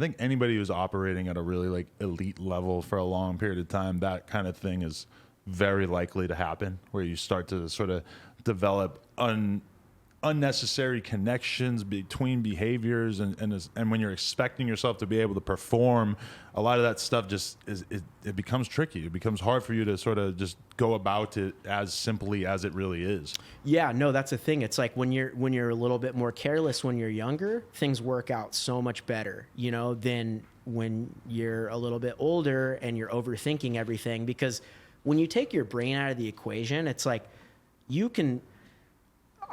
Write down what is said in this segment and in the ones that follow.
think anybody who's operating at a really like elite level for a long period of time, that kind of thing is very likely to happen, where you start to sort of develop unnecessary connections between behaviors, and when you're expecting yourself to be able to perform, a lot of that stuff just it becomes tricky. It becomes hard for you to sort of just go about it as simply as it really is. Yeah, no, that's the thing. It's like when you're a little bit more careless when you're younger, things work out so much better, you know, than when you're a little bit older and you're overthinking everything. Because when you take your brain out of the equation, it's like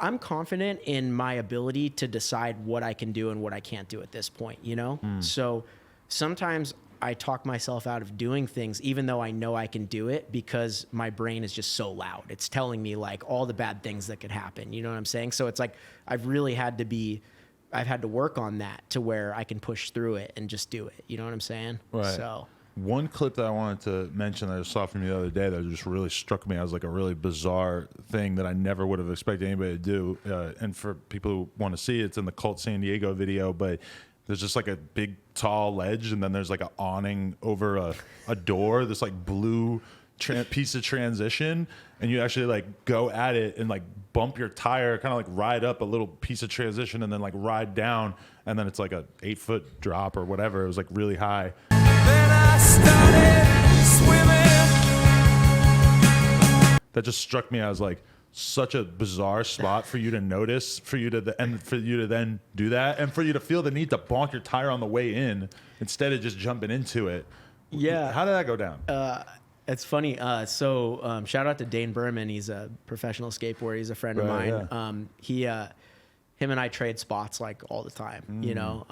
I'm confident in my ability to decide what I can do and what I can't do at this point, you know? So sometimes I talk myself out of doing things, even though I know I can do it, because my brain is just so loud. It's telling me like all the bad things that could happen. You know what I'm saying? So it's like, I've had to work on that to where I can push through it and just do it. You know what I'm saying? Right. So one clip that I wanted to mention that I saw from you the other day that just really struck me as like a really bizarre thing that I never would have expected anybody to do. And for people who want to see it, it's in the Cult San Diego video, but there's just like a big tall ledge, and then there's like an awning over a door, this like blue piece of transition, and you actually like go at it and like bump your tire, kind of like ride up a little piece of transition and then like ride down, and then it's like a 8-foot drop or whatever. It was like really high. Then I started swimming. That just struck me as like such a bizarre spot for you to notice, for you to then do that, and for you to feel the need to bonk your tire on the way in instead of just jumping into it. Yeah. How did that go down? It's funny. So shout out to Dane Berman. He's a professional skateboarder. He's a friend of mine. Yeah. Him and I trade spots like all the time, you know?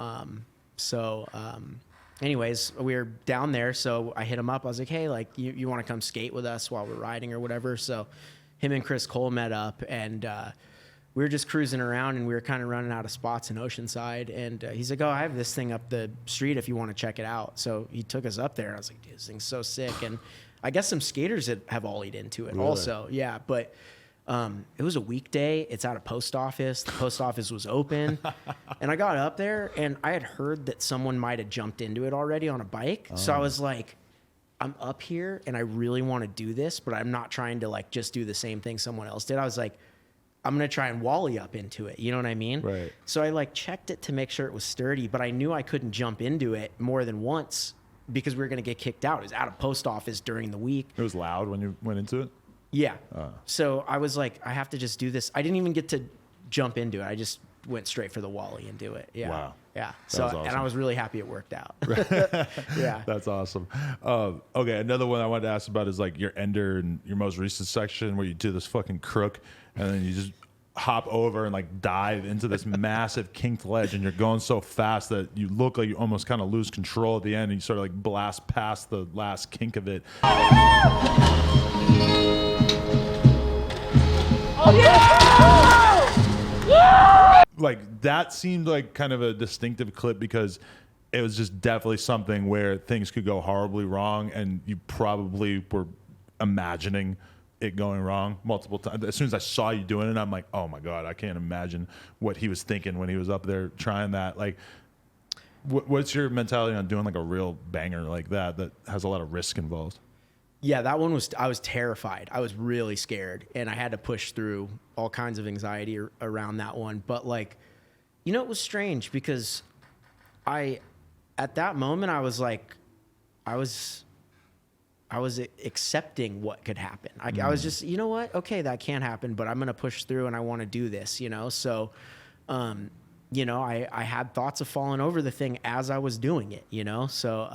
Anyways, we were down there. So I hit him up. I was like, hey, like you want to come skate with us while we're riding or whatever? So him and Chris Cole met up, and we were just cruising around, and we were kind of running out of spots in Oceanside. And he's like, oh, I have this thing up the street if you want to check it out. So he took us up there, and I was like, dude, this thing's so sick. And I guess some skaters have ollied into it also. Yeah, but it was a weekday. It's at a post office. The post office was open. And I got up there, and I had heard that someone might have jumped into it already on a bike. Oh. So I was like, I'm up here, and I really want to do this, but I'm not trying to like just do the same thing someone else did. I was like, I'm going to try and wally up into it. You know what I mean? Right. So I like checked it to make sure it was sturdy, but I knew I couldn't jump into it more than once because we were going to get kicked out. It was out of post office during the week. It was loud when you went into it? Yeah. So I was like, I have to just do this. I didn't even get to jump into it. I just went straight for the wally and do it. Yeah. Wow. Yeah. So, awesome. And I was really happy it worked out. Yeah. That's awesome. Okay. Another one I wanted to ask about is like your ender and your most recent section where you do this fucking crook and then you just hop over and like dive into this massive kinked ledge, and you're going so fast that you look like you almost kind of lose control at the end, and you sort of like blast past the last kink of it. Oh, yeah! Like that seemed like kind of a distinctive clip because it was just definitely something where things could go horribly wrong, and you probably were imagining it going wrong multiple times. As soon as I saw you doing it, I'm like, oh my God, I can't imagine what he was thinking when he was up there trying that. Like, what's your mentality on doing like a real banger like that has a lot of risk involved? Yeah, that one I was terrified. I was really scared, and I had to push through all kinds of anxiety around that one. But like, you know, it was strange because at that moment, I was like, I was accepting what could happen. I was just, you know what? Okay, that can't happen, but I'm going to push through, and I want to do this, you know? So, you know, I had thoughts of falling over the thing as I was doing it, you know? So,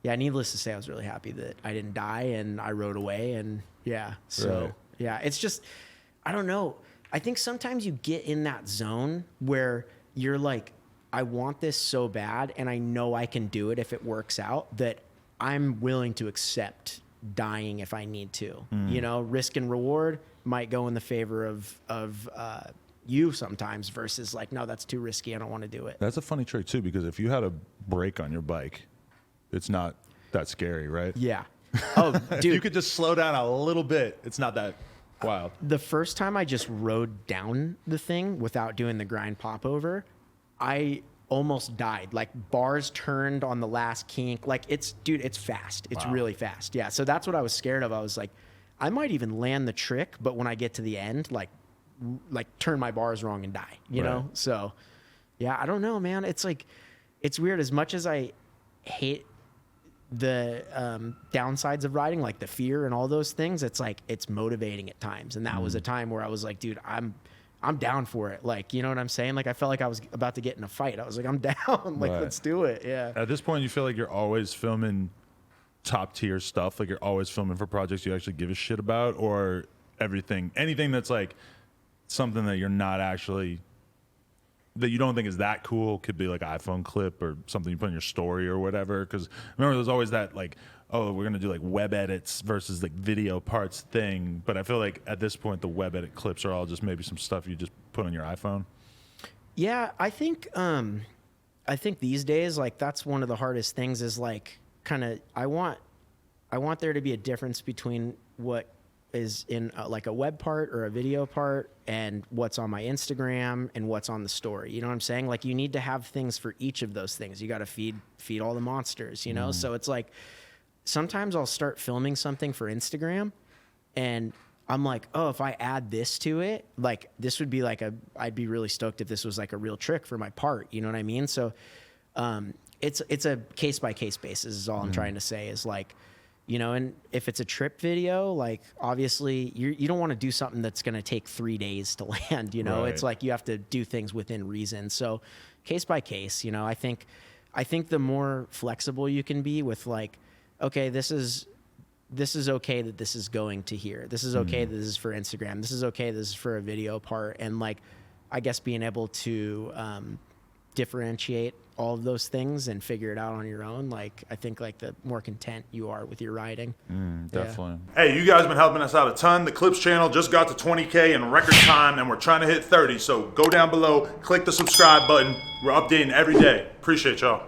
yeah, needless to say, I was really happy that I didn't die and I rode away. And yeah, so right. Yeah, it's just, I don't know. I think sometimes you get in that zone where you're like, I want this so bad, and I know I can do it if it works out, that I'm willing to accept dying if I need to. You know, risk and reward might go in the favor of you sometimes versus like, no, that's too risky. I don't want to do it. That's a funny trick too, because if you had a brake on your bike, it's not that scary, right? Yeah. Oh, dude. If you could just slow down a little bit, it's not that wild. The first time I just rode down the thing without doing the grind pop over, I almost died. Like bars turned on the last kink. Like it's fast. It's really fast. Yeah. So that's what I was scared of. I was like, I might even land the trick, but when I get to the end, like turn my bars wrong and die, you know? So yeah, I don't know, man. It's like, it's weird. As much as I hate the downsides of riding, like the fear and all those things, it's like, it's motivating at times. And that was a time where I was like, dude, I'm down for it. Like, you know what I'm saying? Like, I felt like I was about to get in a fight. I was like, I'm down. Like, let's do it. Yeah. At this point, you feel like you're always filming top tier stuff? Like you're always filming for projects you actually give a shit about, or anything that's like something that you're not actually, that you don't think is that cool, could be like an iPhone clip or something you put in your story or whatever? Because remember, there's always that like, oh, we're gonna do like web edits versus like video parts thing. But I feel like at this point, the web edit clips are all just maybe some stuff you just put on your iPhone. Yeah, I think these days, like that's one of the hardest things is like kind of I want there to be a difference between what is in like a web part or a video part and what's on my Instagram and what's on the story. You know what I'm saying? Like you need to have things for each of those things. You got to feed all the monsters, you know? So it's like sometimes I'll start filming something for Instagram and I'm like, oh, if I add this to it, like this would be like I'd be really stoked if this was like a real trick for my part. You know what I mean? So it's a case by case basis is all I'm trying to say is like, you know, and if it's a trip video, like obviously you don't want to do something that's going to take 3 days to land, you know, It's like you have to do things within reason. So case by case, you know, I think the more flexible you can be with like, okay, this is okay that this is going to here. This is okay that this is for Instagram. This is okay. This is for a video part. And like, I guess being able to differentiate all of those things and figure it out on your own. Like, I think like the more content you are with your riding. Definitely. Yeah. Hey, you guys have been helping us out a ton. The Clips channel just got to 20K in record time and we're trying to hit 30. So go down below, click the subscribe button. We're updating every day. Appreciate y'all.